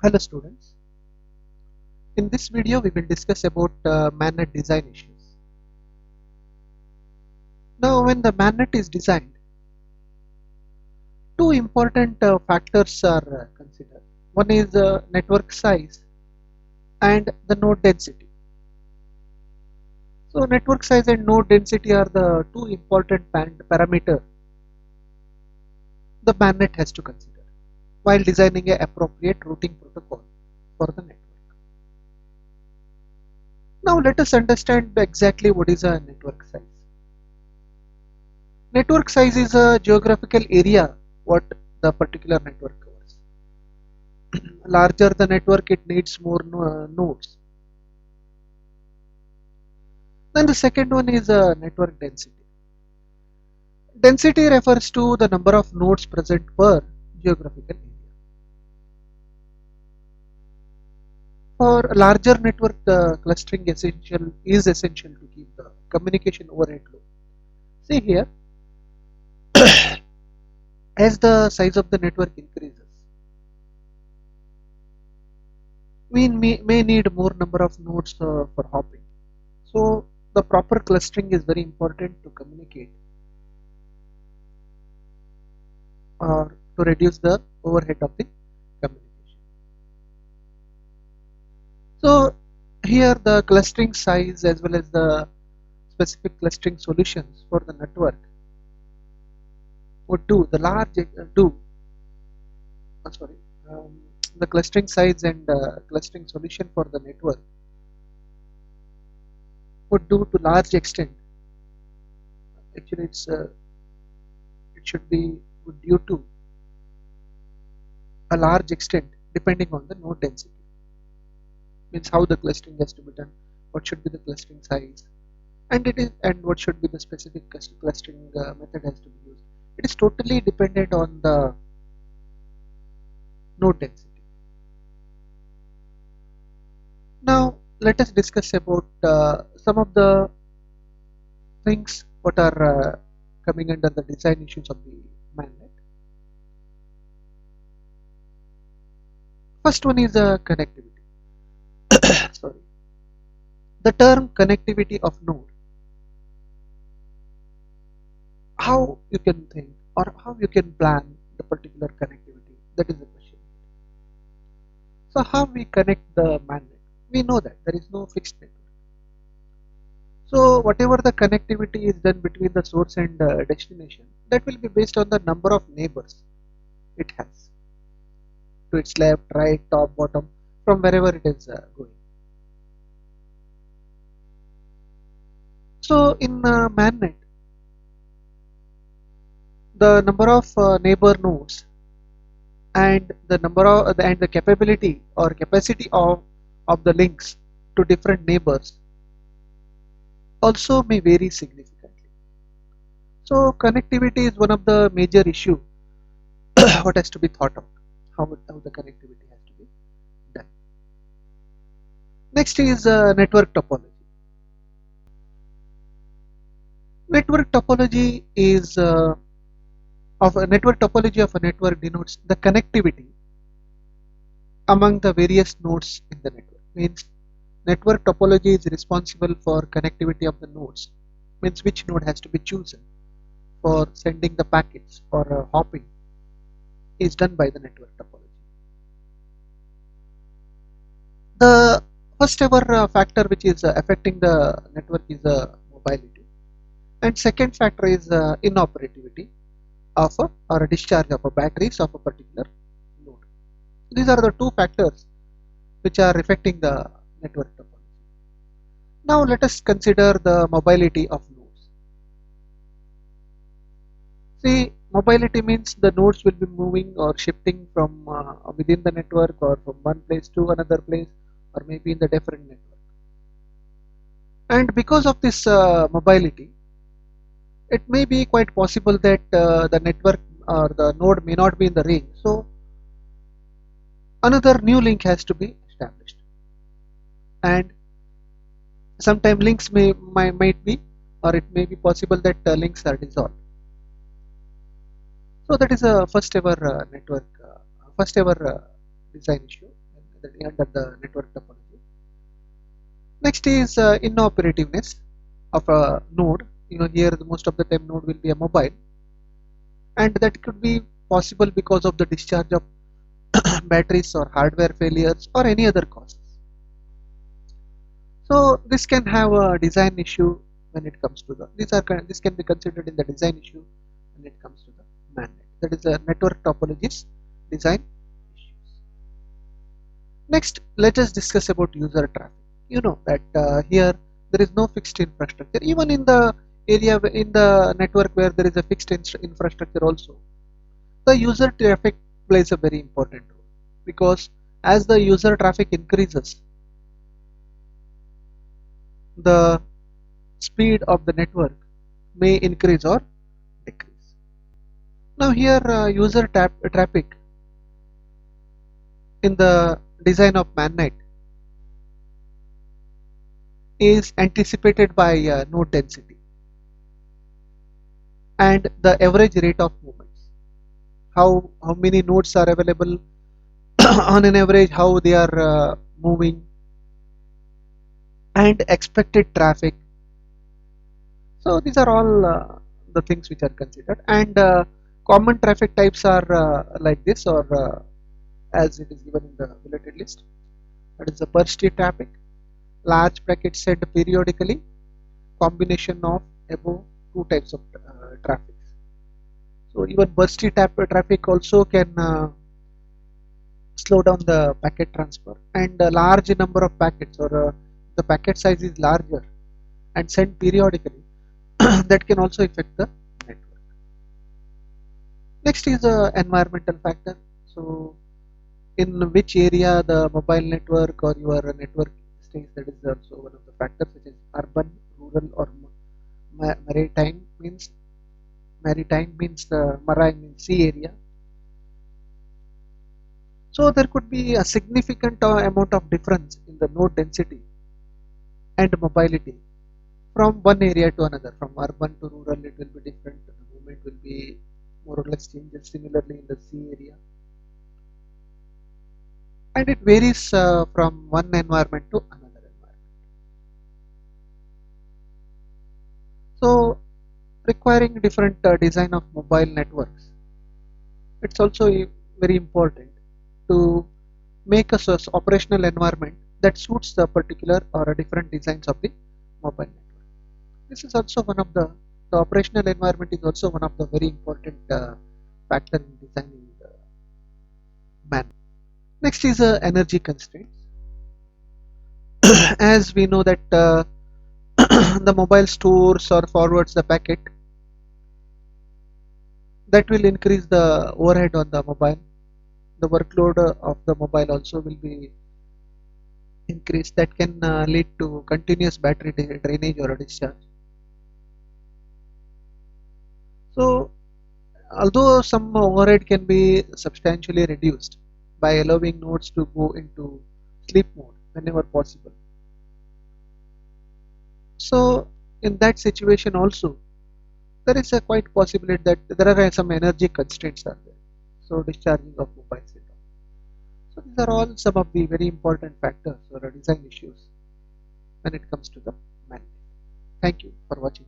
Hello students, in this video we will discuss about MANET design issues. Now when the MANET is designed, two important factors are considered. One is network size and the node density. So network size and node density are the two important parameters the MANET has to consider while designing an appropriate routing protocol for the network. Now let us understand exactly what is a network size. Network size is a geographical area what the particular network covers. Larger the network, it needs more nodes. Then the second one is network density. Density refers to the number of nodes present per geographical area. For a larger network, the clustering is essential to keep the communication overhead low. See here, as the size of the network increases, we may need more number of nodes for hopping. So the proper clustering is very important to communicate or to reduce the overhead of the communication. So here the clustering size as well as the specific clustering solutions for the network would do the large sorry the clustering size and clustering solution for the network would do to large extent. Actually, it should be due to a large extent depending on the node density. Means how the clustering has to be done, what should be the clustering size, and what should be the specific clustering method has to be used. It is totally dependent on the node density. Now let us discuss about some of the things what are coming under the design issues of the MANET. First one is connectivity. Sorry, the term connectivity of node. How you can think or how you can plan the particular connectivity, that is the question. So how we connect the MANET? We know that there is no fixed network. So whatever the connectivity is done between the source and destination, that will be based on the number of neighbors it has to its left, right, top, bottom, from wherever it is going. So in MANET, the number of neighbor nodes and the number of and the capability or capacity of the links to different neighbors also may vary significantly. So connectivity is one of the major issue what has to be thought of, how the connectivity has to be done. Next is network topology. Network topology is of a network topology of a network denotes the connectivity among the various nodes in the network. Means network topology is responsible for connectivity of the nodes. Means which node has to be chosen for sending the packets or hopping is done by the network topology. The first ever factor which is affecting the network is mobility, and second factor is inoperativity of or a discharge of a batteries of a particular node. These are the two factors which are affecting the network topology. Now let us consider the mobility of nodes. See, mobility means the nodes will be moving or shifting from within the network or from one place to another place or maybe in the different network. And because of this mobility, it may be quite possible that the network or the node may not be in the range. So another new link has to be established, and sometimes links might be, or it may be possible that links are dissolved. So that is a first ever design issue under the network topology. Next is inoperativeness of a node. Here most of the time node will be a mobile, and that could be possible because of the discharge of batteries or hardware failures or any other causes. So this can have a design issue when it comes to the this can be considered in the design issue when it comes to the MANET. That is a network topologies design issues. Next, let us discuss about user traffic. You know that here there is no fixed infrastructure. Even in the area in the network where there is a fixed infrastructure also, the user traffic plays a very important role, because as the user traffic increases, the speed of the network may increase or decrease. Now here user traffic in the design of MANET is anticipated by node density and the average rate of movements. How many nodes are available on an average, how they are moving, and expected traffic. So these are all the things which are considered, and common traffic types are like this, or as it is given in the bulleted list. That is the bursty traffic, large packets sent periodically, combination of above two types of traffic. So even bursty traffic also can slow down the packet transfer, and a large number of packets, or the packet size is larger and sent periodically, that can also affect the network. Next is the environmental factor. So in which area the mobile network or your network stays, that is also one of the factors, which is urban, rural, or maritime. Means marine means sea area. So there could be a significant amount of difference in the node density and mobility from one area to another. From urban to rural, it will be different. The movement will be more or less changes. Similarly in the sea area, and it varies from one environment to another environment. So requiring different design of mobile networks, it's also very important to make a operational environment that suits the particular or different designs of the mobile network. This is also one of the operational environment is also one of the very important factor in designing the MAN. Next is energy constraints. As we know that the mobile stores or forwards the packet, that will increase the overhead on the mobile. The workload of the mobile also will be increased. That can lead to continuous battery drainage or discharge. So although some overhead can be substantially reduced by allowing nodes to go into sleep mode whenever possible. So in that situation also, there is a quite possibility that there are some energy constraints are there. So discharging of mobile data. So these are all some of the very important factors or design issues when it comes to the management. Thank you for watching.